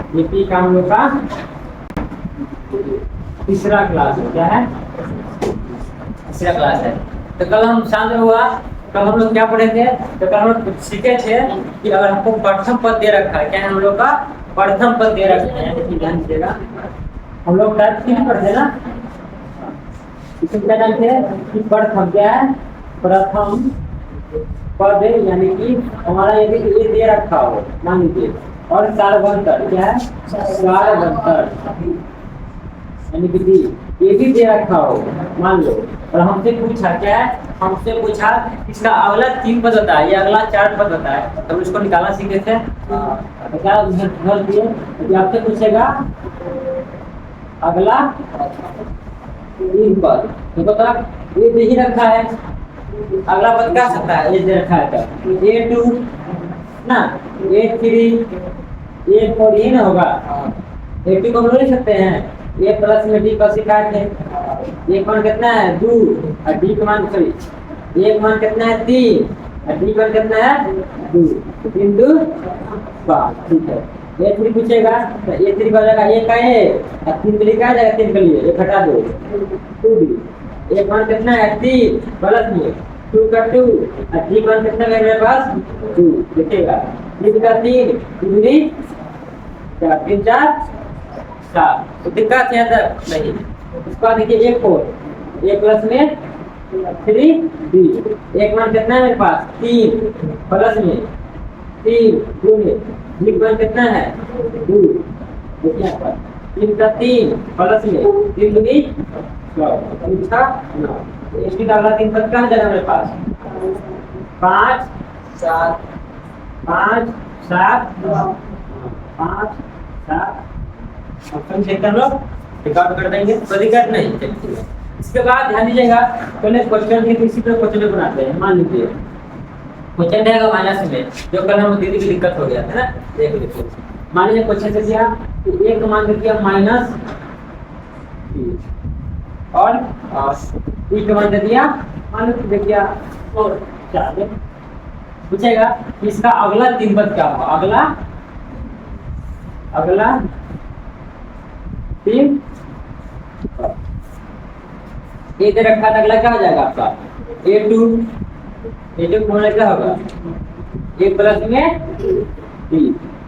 ये पी का हम लोग का तीसरा क्लास है। क्या है? तीसरा क्लास है। तो कल हम शांत हुआ, कल हम लोग क्या पढ़े थे? तो कल हम लोग सीखे थे कि अगर हमको प्रथम पद दे रखा है, क्या है हम लोग का प्रथम पद दे रखा है, यानी कि ध्यान दीजिएगा हम लोग टाइप 3 पढ़ते ना, इसमें क्या जानते हैं कि प्रथम क्या है? प्रथम पद यानी कि हमारा यदि ये दे रखा हो मान लीजिए, और सार्वंतर क्या है? सार्वंतर यानी कि ये भी दे रखा हो मान लो, और हमसे पूछा क्या है? हमसे पूछा इसका अगला 3 पद होता है या अगला 4 पद होता है, तो उसको निकालना सीखे थे। तो क्या घर दिए कि आपसे पूछेगा अगला 3 पद, तो बता ये दे ही रखा है, अगला पद क्या सकता है? ये दे रखा है तो A2 ना, A3 A4 ही ना होगा। A2 को हम लोग लिख सकते हैं A प्लस में D का शिकायत है। A का मान कितना है? 2 और D का मान सॉरी A का मान कितना है? 3 और D का मान कितना है? 2। 3 2 5, ठीक है। A3 पूछेगा तो A3 का हो जाएगा A का A और 3 के लिए क्या आ जाएगा? 3 के लिए ये घटा दो 2D। A का मान कितना है? 3 प्लस में 2 का 2 और D का मान कितना है मेरे पास? 2 लिखेगा। 3 का 3 2 4 3 4 7, तो दिक्कत है तक नहीं। उसके बाद देखिए A4 A प्लस में 3D, एक मान कितना है मेरे पास? 3 प्लस में 3 2 में D मान कितना है? 2। देखिए यहाँ पर 3 का 3 प्लस में 3 दूनी 6 9, इसकी अगला 3 पद कहाँ जाएगा मेरे पास? 5 7 5 7 5 7 ऑप्शन चेक कर लो, रिकॉर्ड कर देंगे, कोई दिक्कत नहीं। चलिए इसके बाद ध्यान दीजिएगा, पहले क्वेश्चन के इसी तरह क्वेश्चन बनाते हैं। मान लीजिए क्वेश्चन रहेगा माइनस में, जो कल हम दीदी की दिक्कत हो गया था ना, देख लीजिए। मान लीजिए क्वेश्चन से दिया कि एक मान दिया माइनस और बी का मान दे दिया मान लो देखिए 4। पूछेगा इसका अगला 3 पद क्या होगा? अगला 3 ये दे रखा था, अगला क्या हो जाएगा आपका? A2 होने क्या होगा? A प्लस में B,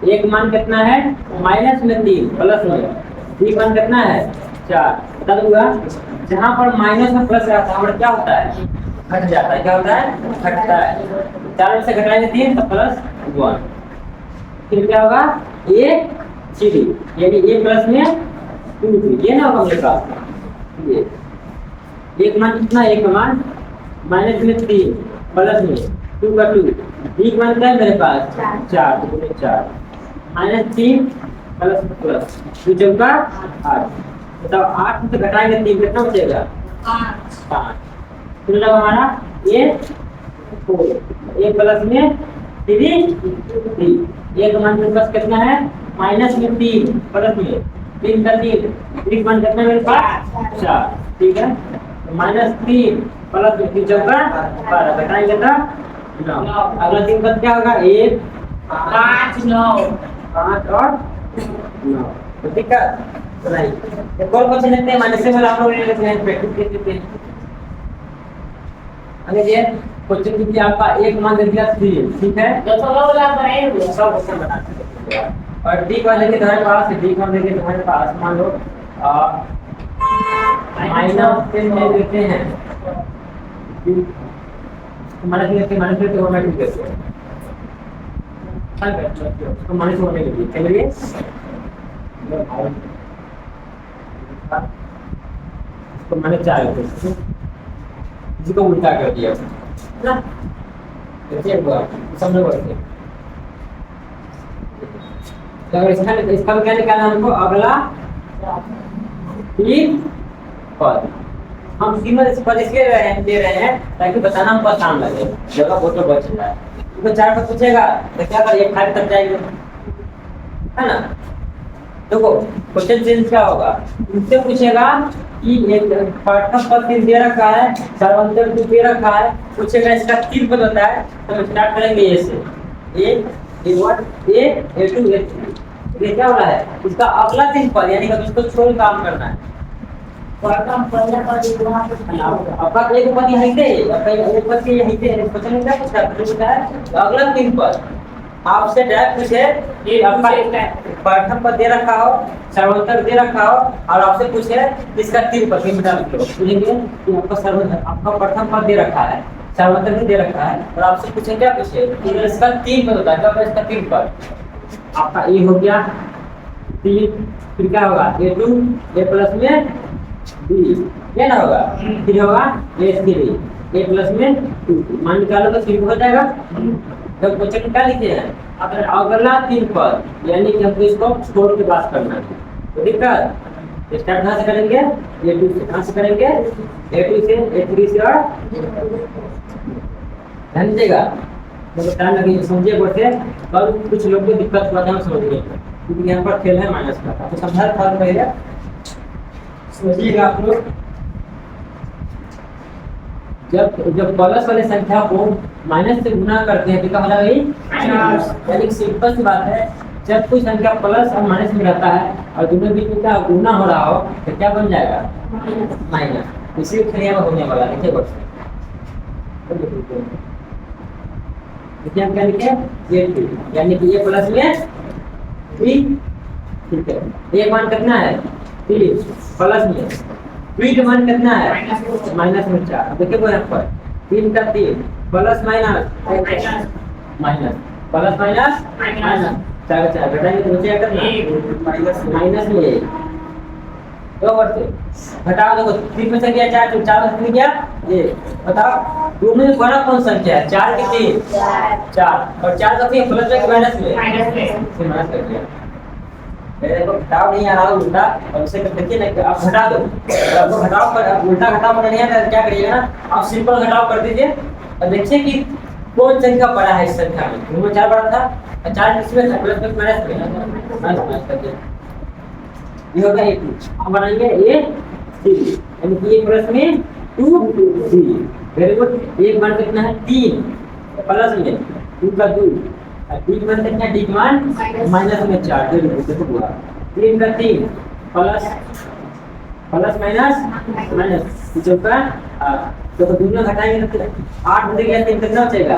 एक मान कितना है? माइनस में 3 प्लस में B मान कितना है? 4। बता दूंगा जहां पर माइनस में प्लस रहता है क्या होता है? घट जाता है। क्या होता है? घटता है। 4 में से घटाएंगे 3 तो प्लस 1, फिर क्या होगा? A3 यानी A प्लस में 2 ये ना होगा मेरे पास। ये एक मान कितना? एक मान माइनस में 3 प्लस में 2 का 2, B मान क्या है मेरे पास? 4 4 माइनस 3 प्लस प्लस 2 चौका 8, बताओ 8 में से घटाएंगे 3 कितना बचेगा? 5। फिर जब हमारा A4 A प्लस में 3 एक मान मेरे पास कितना है? माइनस में 3 प्लस में 3 का 3 मान कितना मेरे पास? 4, ठीक है। माइनस 3 प्लस 3 चौका 12 घटाएंगे तो 9। अगला 3 पद क्या होगा? 1 5 9 5 और 9, ठीक है। तो नहीं एक और क्वेश्चन लेते हैं, माइनस से वाला हम लोग ले लेते हैं, प्रैक्टिस करते हैं। अरे ये क्वेश्चन की आपका एक मान दे दिया 3, ठीक है, तो वाला बनाएंगे सब क्वेश्चन बनाते हैं। और डी का लेके तुम्हारे पास डी का लेके तुम्हारे पास मान लो माइनस 10 ले लेते हैं, माइनस लेके तो मैं ठीक है तो माइनस होने के लिए चलिए इसको मैंने 4 लेते हैं, इसको उल्टा कर दिया ना, देखिए समझ पड़ते अगर इसका क्या निकालना हमको? अगला 3 पद हम सीमा इस पद इसके दे रहे हैं ताकि बताना हमको आसान लगे, जगह बहुत बच जाए। तो 4 पद पूछेगा तो क्या करिए 5 तक जाएंगे, है ना। देखो क्वेश्चन चेंज क्या होगा, इससे पूछेगा कि एक पाठक पद 3 दे रखा है, सर्वंतर 2 दे रखा है, पूछेगा इसका 3 पद होता है, तो स्टार्ट करेंगे ए से, A A1 A A2 A3 ये क्या हो रहा है, इसका अगला तीन पद यानी कि इसको छोड़ काम करना है। आपका एक पद यहीं थे, आपका एक पद के यहीं थे, क्वेश्चन में क्या पूछा है, अगला तीन पद आपसे डायरेक्ट पूछे कि आपका प्रथम पद दे रखा हो, सर्वोत्तर दे रखा हो, और आपसे पूछे इसका तीन पद मिटा लिखो, पूछेंगे कि आपका प्रथम पद दे रखा है, सर्वोत्तर भी दे रखा है, और आपसे पूछे क्या पूछे इसका तीन पद होता है, क्या इसका तीन पद, आपका ए हो गया तीन, फिर क्या होगा a2 a प्लस में b, ये ना होगा, फिर होगा a3 a प्लस में 2, मान निकालो तो 3 हो जाएगा। जब क्वेश्चन क्या लिखे हैं, अगर अगला तीन पद यानी कि हमको इसको छोड़ के बात करना है, तो दिक्कत स्टार्ट कहाँ से करेंगे, a2 से, कहाँ से करेंगे a2 से a3 से, और ध्यान दीजिएगा मतलब टाइम लगे समझिए बोलते, कल कुछ लोग को दिक्कत हुआ था समझिए, क्योंकि यहाँ पर खेल है माइनस का, तो समझा था पहले समझिएगा आप लोग। जब प्लस वाले संख्या को माइनस से गुना करते हैं तो क्या होगा भाई माइनस, यानी सिंपल सी बात है, जब कोई संख्या प्लस और माइनस में रहता है और दोनों बीच में क्या गुना हो रहा हो तो क्या बन जाएगा माइनस, इसी क्रिया में होने वाला है। देखिए क्या लिखे ये यानी कि ये प्लस में 3, ठीक है, एक मान कितना है 3 प्लस में 3 का मान कितना है माइनस में 4, देखिए वो यहाँ पर 3 का 3 plus minus minus plus minus minus 4 का 4 घटाएंगे तो बचेगा कितना माइनस में 2 वर्ष घटाओ, देखो 3 में से गया 4, तो 4 में से गया ये, बताओ दोनों में बड़ा कौन संख्या है, 4 की 3 4 और 4 का 3 प्लस में माइनस में माइनस कर दिया, देखो घटाओ नहीं आ रहा उल्टा, और उसे देखिए ना आप घटा दो, आपको घटाओ पर उल्टा घटाओ पर नहीं आता क्या करिएगा ना, आप सिंपल घटाओ कर दीजिए और देखिए कि कौन संख्या बड़ा है इस संख्या में, दोनों 4 बड़ा था और 4 किसमें था प्लस में माइनस कर दिया, ये होगा a2, अब बनाएंगे a3 यानी कि a प्लस में 2 वेरी गुड, एक मान कितना है 3 प्लस में 2 का 2, डी मान कितना डी मान माइनस में 4, देखो हुआ 3 का 3 प्लस प्लस माइनस माइनस जो का तो दोनों घटाएंगे तो 8 में गया 3 कितना बचेगा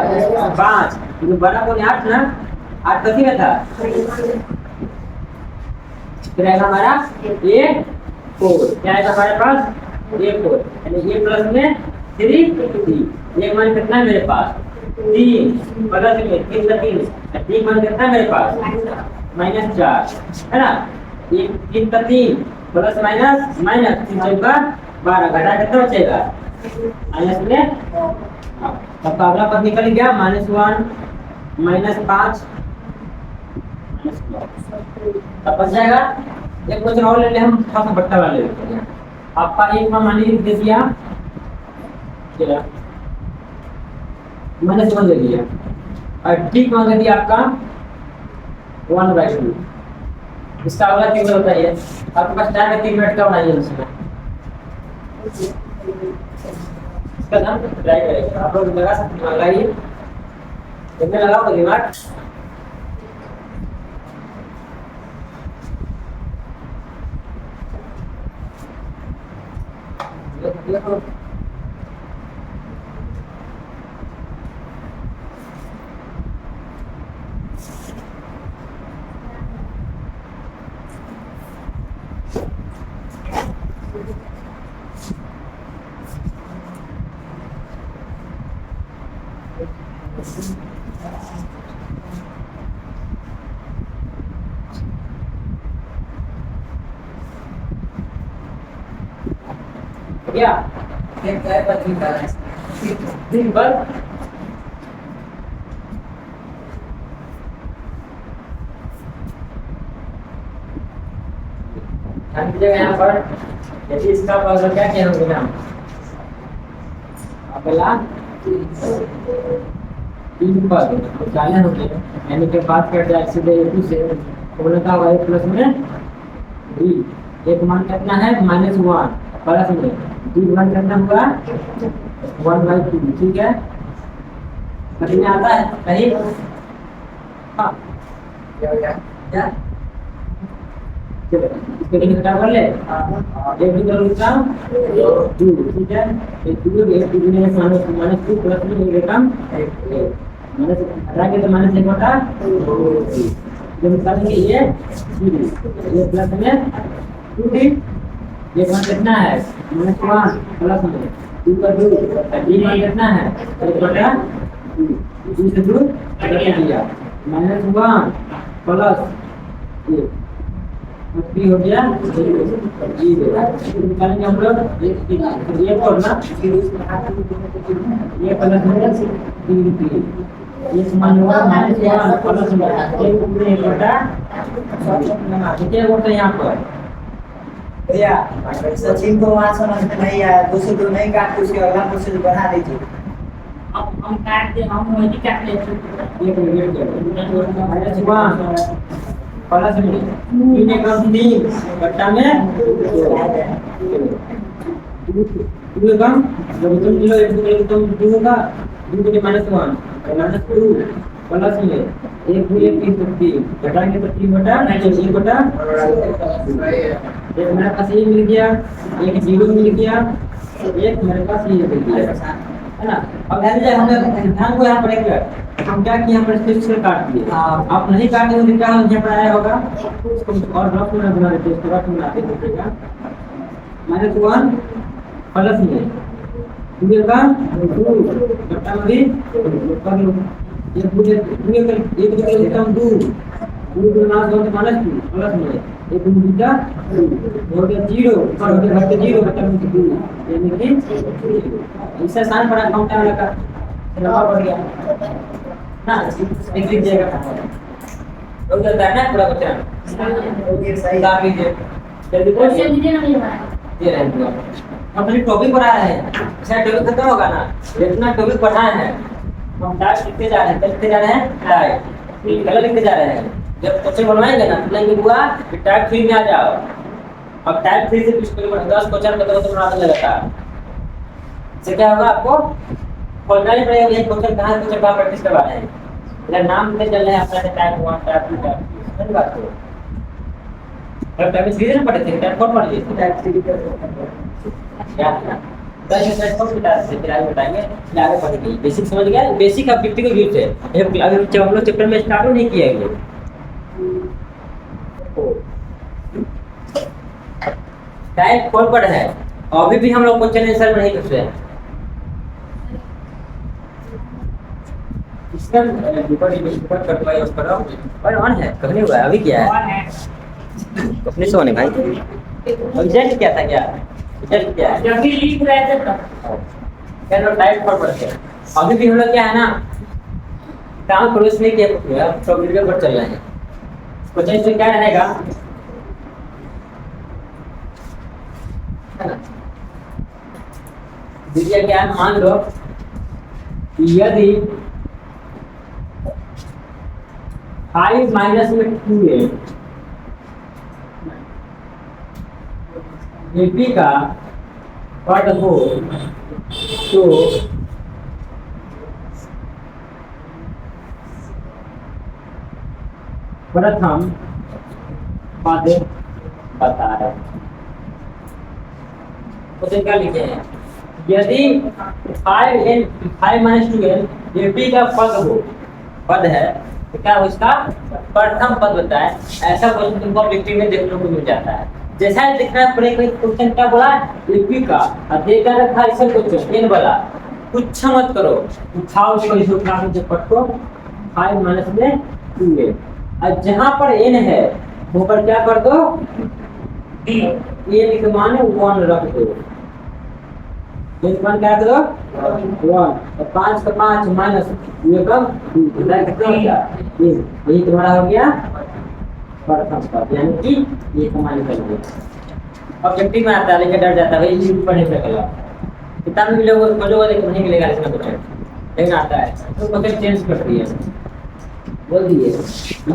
5, तो बड़ा कौन 8 ना, 8 कथी का था रहेगा हमारा a4, क्या है हमारे पास a4 यानी a प्लस में 3 ये मान कितना है मेरे पास 3 प्लस में 3 का 3 डी मान कितना है मेरे पास माइनस 4 है ना, 3 का 3 प्लस माइनस माइनस 3 का 12 घटा कितना बचेगा माइनस में, अब अगला पद निकल गया -1 -5 तब बच जाएगा। एक क्वेश्चन और ले ले हम, थोड़ा सा बट्टा वाला ले लेते हैं, आपका एक मान मान लीजिए दे दिया -1 दे दिया और ठीक मान दे दिया आपका 1/2, इसका अगला तीन बताइए, आपके पास टाइम है 3 मिनट का, बनाइए उसमें इसका नाम ट्राई करेंगे, आप लोग लगा सकते हैं, लगाइए कितने लगाओ दिमाग, क्या दिन भर यहाँ पर यदि इसका अगर क्या किया होगा हम अगला तीन पद चाले होंगे यानी कि बात करते हैं सीधे a2 से, तो बोला था y प्लस में d, एक मान कितना है -1 प्लस में d मान कितना हुआ 1/2, ठीक है, समझ में आता है सही, हाँ क्या चलो इसको लिख घटा कर ले एक दूसरा लिखता टू ठीक है एक दूसरे एक दूसरे में माइनस माइनस टू प्लस में लिखेगा माइनस हटा के तो माइनस एक बटा जब निकालेंगे ये प्लस में टू डी ये मान कितना है माइनस वन प्लस में टू का टू डी मान कितना है एक बटा टू से टू कट दिया माइनस वन प्लस ये थ्री हो गया जीरो निकालेंगे हम लोग ये पढ़ना ये प्लस में तीन ये समान होगा माइनस वन प्लस में एक पूरे एक बटा क्या बोलते हैं यहाँ पर भैया सचिन को वहाँ समझ में नहीं आया 202 नहीं काट के उसके अगला प्रोसेस बढ़ा दीजिए। अब हम काट दे हम वही काट लेते एक मिनट माइनस वन प्लस में तीन एक तीन बट्टा में टू कम जब तुम लो एक दूसरे तुम टू होगा टू के minus one minus two plus में एक दो एक तीन तो तीन घटाएंगे तो तीन बटा एक बटा एक मेरे पास ये मिल गया एक जीरो मिल गया एक मेरे पास ये मिल गया है ना। अब ध्यान हम ध्यान को यहाँ पर एक हम क्या किए हमने सिर्फ से काट दिए आप नहीं काटे तो क्या यहाँ पर आया होगा और रफ में बना देते इसके बाद बनाते देखिएगा माइनस वन प्लस में टू का टू बटा में भी कर लो ये पूरे एक दूसरे लिखता हूँ टू टू ना दो माइनस टू प्लस में एक बीटा हो गया जीरो और हो गया जीरो बटा में टू यानी कि इससे आसान पड़ा काउंट करने का लंबा पड़ गया ना एक लिख जाएगा हो जाता है ना पूरा बच्चा सही डाल लीजिए जल्दी क्वेश्चन दीजिए ना भैया ये रहेगा अपनी टॉपिक पढ़ाया है शायद टॉपिक खत्म होगा ना जितना टॉपिक पढ़ाया है हम टाइप लिखते जा रहे हैं टाइप कलर लिखते जा रहे हैं जब क्वेश्चन बनवाएंगे ना तो लेंगे हुआ कि टाइप 3 में आ जाओ अब टाइप 3 से कुछ 10 क्वेश्चन का तो बनाना लगातार से क्या होगा आपको खोजना नहीं पड़ेगा ये क्वेश्चन कहाँ प्रैक्टिस करवा रहे हैं अगर नाम से चल रहे हैं अपना टाइप 1 टाइप 2 टाइप 3 समझ बात को अब टाइप 3 में पढ़ते थे टाइप 4 पढ़ लिए थे टाइप 3 क्या था टाइप 4 बता से फिर आगे बताएंगे फिर आगे पढ़ेंगे बेसिक समझ गया बेसिक अब 50 को यूज है अभी जब हम लोग चैप्टर में स्टार्ट नहीं किया है टाइप 4 पर है अभी भी हम लोग क्वेश्चन आंसर में नहीं कर रहे हैं इसका ऊपर कटवाई उस पर और ऑन है कभी नहीं हुआ है अभी क्या है अपने से होने भाई रिजल्ट क्या था क्या रिजल्ट क्या है जब भी लिख रहे थे तब क्या लोग टाइप 4 पढ़ते हैं अभी भी हम लोग क्या है ना काम प्रोसेस नहीं किया कंप्यूटर पर चल रहे हैं क्वेश्चन इसमें क्या रहेगा देखिए क्या मान लो यदि 5 माइनस में 2 है एपी का पद हो तो प्रथम पद बता रहे क्वेश्चन क्या लिखे हैं यदि 5 माइनस 2n एपी का पद है तो क्या उसका प्रथम पद बताए ऐसा क्वेश्चन तुमको लिखने में देखने को मिल जाता है जैसा दिखना है कोई क्वेश्चन क्या बोला एपी का और देकर रखा ऐसा क्वेश्चन एन वाला कुछ मत करो उठाओ उसको इसे उठा के जब पढ़ो 5 माइनस में 2 और जहां पर n है वो पर क्या कर दो ये लिख माने 1 रख दो ये मान क्या कर दो 1 और 5 का 5 माइनस ये कम कितना कितना हो गया यही तुम्हारा हो गया प्रथम पद यानी कि ये कमाल कर लिया ऑब्जेक्टिव में आता है लेकिन डर जाता है भाई ये पढ़ने से गला किताब में मिलेगा तो खोजोगे लेकिन नहीं मिलेगा इसमें कुछ लेकिन आता है तो मतलब चेंज कर दिए बोल दिए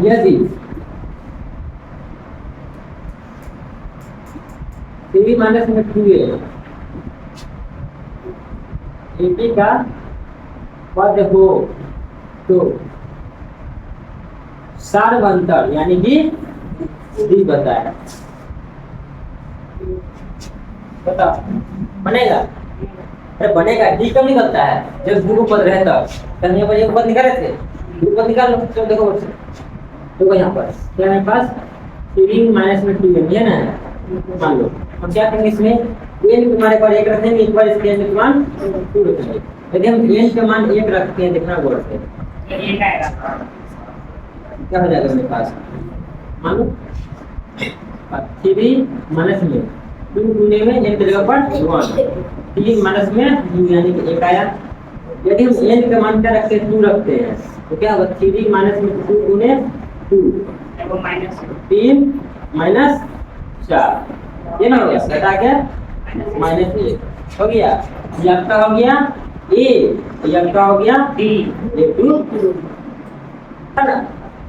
यदि 3 माइनस में 2 है एपी का पद हो तो सार्वंतर यानी कि डी बनता है। बताओ बनेगा? अरे बनेगा, डी कब निकलता है? जब ध्रुव पद रहे तब। कल यहाँ पर एक पद निकाले थे, ध्रुव पद निकाल लो। चलो देखो बच्चे, देखो यहाँ पर क्या मेरे पास 3 माइनस में 2 है ना, मान लो हम क्या करेंगे इसमें n तुम्हारे पर 1 रखेंगे, एक बार इसके n का मान 2 रखेंगे। यदि हम n का मान 1 रखते हैं, देखना गौर से क्या हो जाएगा मेरे पास, मान लो 3 माइनस में 2 गुने में n की जगह पर 1, 3 माइनस में 2 यानी कि 1 आया। यदि हम n का मान क्या रखते हैं, 2 रखते हैं, तो क्या होगा 3 माइनस में 2 गुने 2, 3 माइनस 4, ये ना हो गया, घटा के माइनस 1 हो गया। ये आपका हो गया a, ये आपका हो गया d, ये 2 है ना,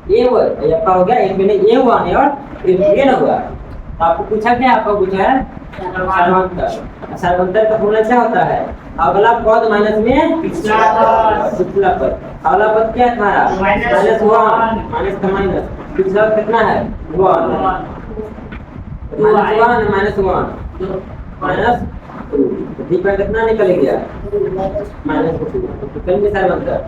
ये आपका हो गया 1 में a1 है और ये ना हुआ। आपको पूछा क्या, आपको पूछा है सार्वंतर। सार्वंतर का फॉर्मूला क्या होता है, अगला पद माइनस में पिछला पद। अगला पद क्या था, माइनस 1 माइनस का माइनस, पिछला कितना है 1 माइनस 1 माइनस 2, डी पर कितना निकल गया माइनस 2 निकल गया सार्वंतर।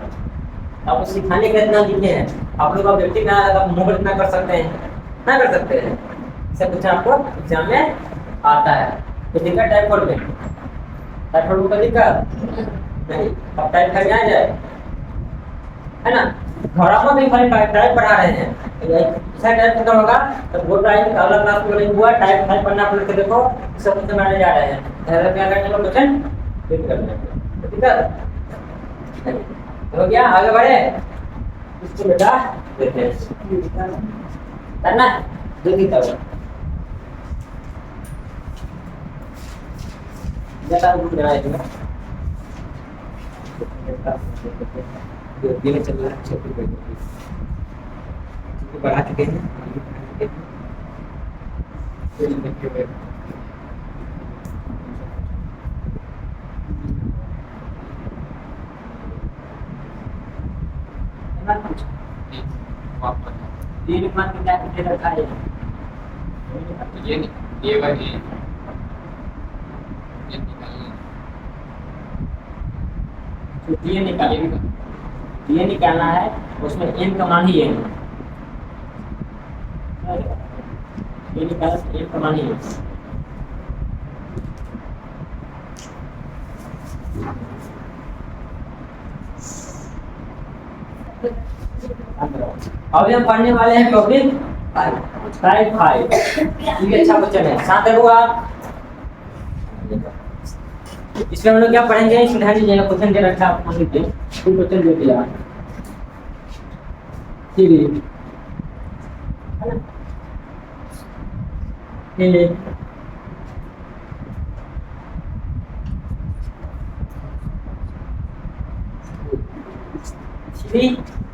आपको सिखाने का इतना लिखे हैं, आप लोग ऑब्जेक्टिव ना आया तो आप मुंह इतना कर सकते हैं ना, कर सकते हैं। सब कुछ आपको एग्जाम में आता है। तो दिक्कत टाइपफॉइड में, टाइपफॉइड को दिक्कत नहीं, अब टाइप कर आ जाए है ना। घोड़ा में भी खाली टाइप पढ़ा रहे हैं, ऐसा टाइप खत्म होगा तो बोल रहा है कि अगला क्लास में नहीं हुआ टाइप फाइल पढ़ना अपने को, देखो सब कुछ बनाने जा रहे हैं। पहले क्या करने को क्वेश्चन फिट करने को, ठीक है हो गया। आगे बढ़े, इसको बेटा देखते हैं करना जल्दी करो बेटा, बुक कराए थे ये चल रहा है, छोटी बेटी बढ़ा चुके हैं तीन मान के क्या कितने रखा है, ये वाली ये निकालना, तो ये निकालना है, उसमें n का मान ही है, ये निकालना n का मान ही है। अभी हम पढ़ने वाले हैं टॉपिक 5। ये अच्छा क्वेश्चन है, शांत रहो आप। इसमें हम लोग क्या पढ़ेंगे, इसमें ध्यान दीजिएगा। क्वेश्चन दे रखा है, मान लीजिए कोई क्वेश्चन दे दिया ठीक है ना,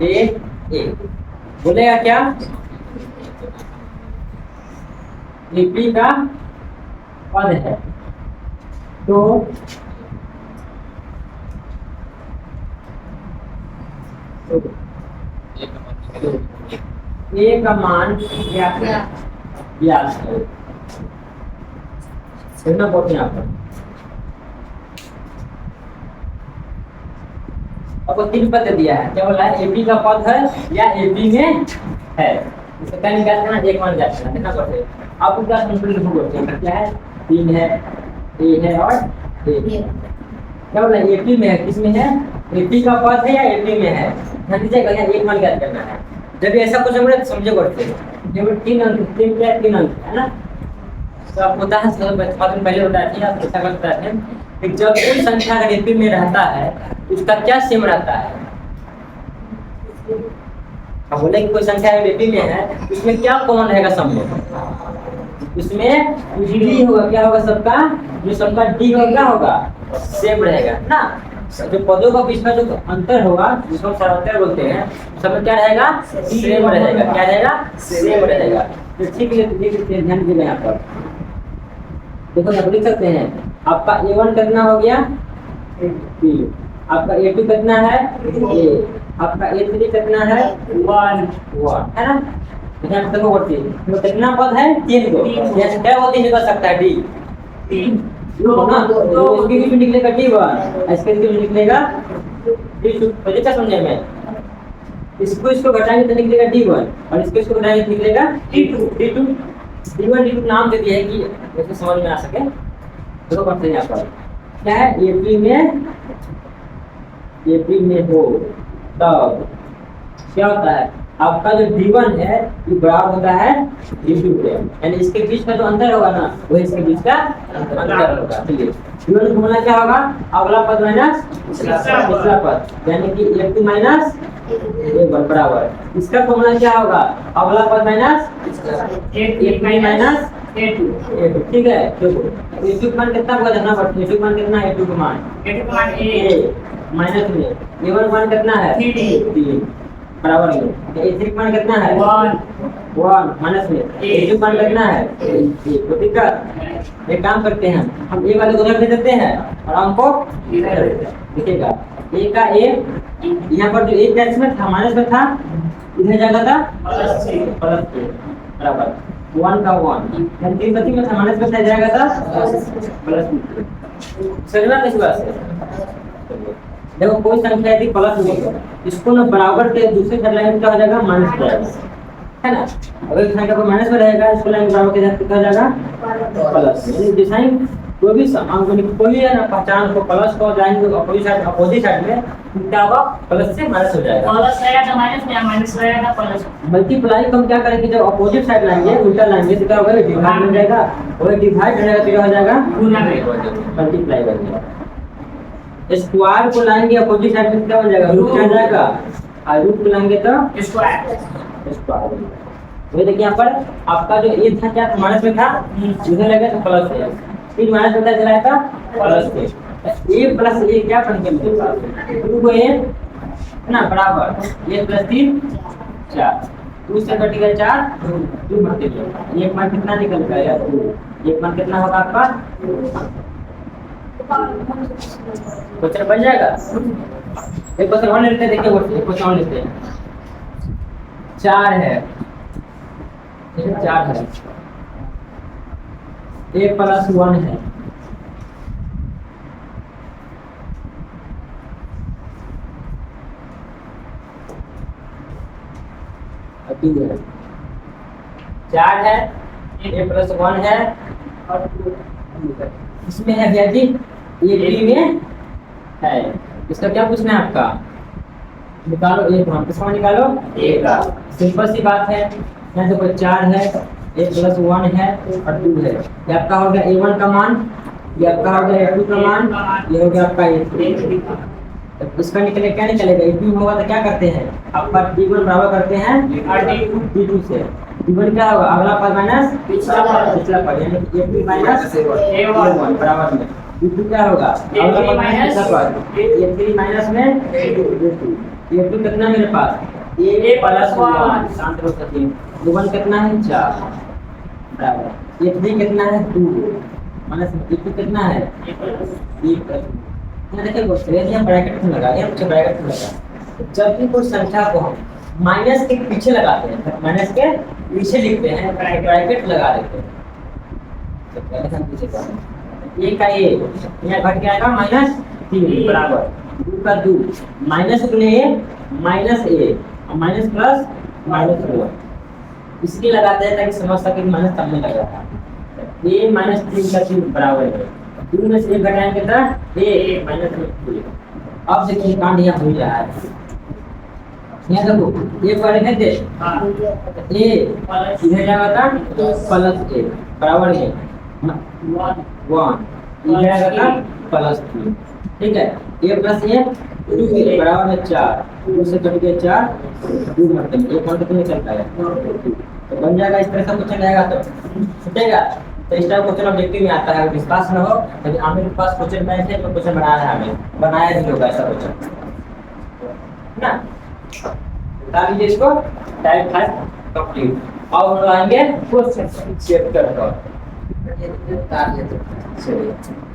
ए बोलेगा क्या, एपी का पद है, तो ए का मान क्या है, 82 है। सुनना बहुत यहाँ पर आपको 3 पद दिया है, क्या बोला है, एपी का पद है या एपी में है, इसका क्या निकालना है, एक मान जाता है, देखना पड़ता है। आपको क्या कंप्लीट होगा, क्या है 3 है, ए है और ए, क्या बोला एपी में है, किस में है, एपी का पद है या एपी में है, ध्यान दीजिएगा। यहाँ एक मान ज्ञात करना है, जब भी ऐसा कुछ हमने समझे करते हैं, जब 3 अंक 3 क्या 3 अंक है ना, तो आपको होता है पहले बताया था, आप ऐसा करता है कि जब कोई संख्या अगर एपी में रहता है उसका क्या सेम रहता है। अब बोले कि कोई संख्या एपी में है, उसमें क्या कॉमन रहेगा सब में, उसमें डी होगा, क्या होगा सबका, जो सबका डी होगा क्या होगा, सेम रहेगा ना। जो पदों का बीच में जो अंतर होगा, जिसको सर्वंतर बोलते हैं, सब में क्या रहेगा, सेम रहेगा, क्या रहेगा, सेम रहेगा। तो ठीक है, ध्यान दीजिएगा यहाँ पर, देखो यहाँ पर लिख सकते हैं, आपका A1 कितना हो गया, B, आपका A2 कितना है, A, आपका A3 कितना है, 1 है ना। यहाँ तक करते हैं तो कितना पद है 3 को यहाँ क्या होती निकल सकता है डी तीन ना तो इसके बीच में निकलेगा D1 इसके बीच में निकलेगा D2 पहले क्या समझे मैं इसको घटाएंगे तो निकलेगा D1 और इसको घटाएंगे तो निकलेगा D2 D1 नाम दे दिया है कि वैसे समझ में आ सके तो करते हैं यहाँ पर क्या है एपी में हो तब क्या होता है आपका जो D1 है ये बराबर होता है D2 के यानी इसके बीच का जो अंतर होगा ना वो इसके बीच का अंतर होगा चलिए D1 को बोलना क्या होगा अगला पद माइनस पिछला पद यानी कि A2 माइनस A1 बराबर इसका फॉर्मूला क्या होगा अगला पद माइनस A3 माइनस A2 ठीक है देखो A2 का मान कितना होगा देखना पड़ता है A2 का मान कितना है A2 का मान A माइनस में A1 का मान कितना है 3 बराबर में A3 का मान कितना है 1 माइनस में A2 का मान कितना है 1 तो दिक्कत एक काम करते हैं हम A वाले को उधर दे देते हैं और हमको इधर देखिएगा A का A यहाँ पर जो A कैच में था माइनस में था इधर जाएगा था प्लस बराबर 1 का 1 यानी 3 गति में था माइनस में जाएगा था प्लस समझ में किस बात से देखो कोई संख्या यदि प्लस में इसको ना बराबर के दूसरे साइड लाइन क्या हो जाएगा माइनस हो जाएगा है ना अगर संख्या को माइनस में रहेगा इसको लाइन बराबर के साथ क्या हो जाएगा प्लस यानी डिजाइन कोई भी कोई है ना पहचान को प्लस को लाइन को अपोजिट साइड में क्या होगा प्लस से माइनस हो जाएगा प्लस रहेगा तो माइनस या माइनस रहेगा प्लस मल्टीप्लाई को हम क्या करेंगे जब अपोजिट साइड लाएंगे उल्टा लाएंगे तो क्या होगा डिवाइड हो जाएगा और डिवाइड रहेगा तो क्या हो जाएगा गुना मल्टीप्लाई हो जाएगा स्क्वायर को लाएंगे अपोजिट साइड में क्या हो जाएगा रूट आ जाएगा और रूट को लाएंगे तो स्क्वायर वो देखिए यहाँ पर आपका जो ए था क्या माइनस में था इधर लगे तो प्लस है फिर माइनस में चला जाएगा प्लस है ए प्लस ए क्या बन के मेरे पास 2 को ए ना बराबर ए प्लस 3 4 2 से कट गया 4 2 बढ़ते गए एक मान कितना निकल गया यार एक मान कितना होगा आपका क्वेश्चन बन जाएगा एक क्वेश्चन और लेते हैं देखिए क्वेश्चन और लेते हैं 4 है 4 है A प्लस 1 है अभी है 4 है A प्लस 1 है और 2 है इसमें है भैया जी ये बी में है इसका क्या पूछना है आपका निकालो एक मान किसका निकालो ए का सिंपल सी बात है यहाँ देखो 4 है A प्लस 1 है और 2 है ये आपका हो गया A1 का मान ये आपका हो गया A2 का मान ये हो गया आपका A3 तो इसका निकले क्या निकलेगा A2 होगा तो क्या करते हैं आपका D1 बराबर करते हैं D2 से D1 क्या होगा अगला पद माइनस पिछला पद यानी A2 माइनस A1 बराबर में D2 क्या होगा अगला पद माइनस पिछला पद A3 माइनस में A2 कितना मेरे पास A प्लस 1 शांत हो सकते D1 कितना है 4 बराबर A3 कितना है 2 माइनस A2 कितना है A प्लस देखिए यहाँ ब्रैकेट में लगा यहाँ ब्रैकेट में लगा जब भी कोई संख्या को हम माइनस के पीछे लगाते हैं माइनस के पीछे लिखते हैं ब्रैकेट लगा देते हैं ए का ए यहाँ घट के आएगा -3 बराबर 2 का 2 माइनस गुने ए माइनस ए और माइनस प्लस माइनस 1 इसलिए लगाते हैं ताकि समझ सके कि माइनस तब में लग रहा है ए -3 का 3 बराबर है 2 में से 1 घटाएंगे तो ए -3 अब देखिए कांड यहाँ हो रहा है यहाँ देखो ए पढ़े थे ए इधर जाएगा था प्लस ए बराबर है 1 इधर आएगा था प्लस 3 ठीक है ए प्लस ए 2 बराबर है 4 2 से कट गया 4 2 मतलब एक और कितने निकलता है तो बन जाएगा इस तरह से क्वेश्चन रहेगा तो छूटेगा तो इस टाइप क्वेश्चन ऑब्जेक्टिव में आता है विश्वास न हो यदि हमें के पास क्वेश्चन बैंक है तो क्वेश्चन बनाया है हमें बनाया भी होगा ऐसा क्वेश्चन ना बता दीजिए इसको टाइप 5 कंप्लीट अब हम आएंगे क्वेश्चन चेक कर चलिए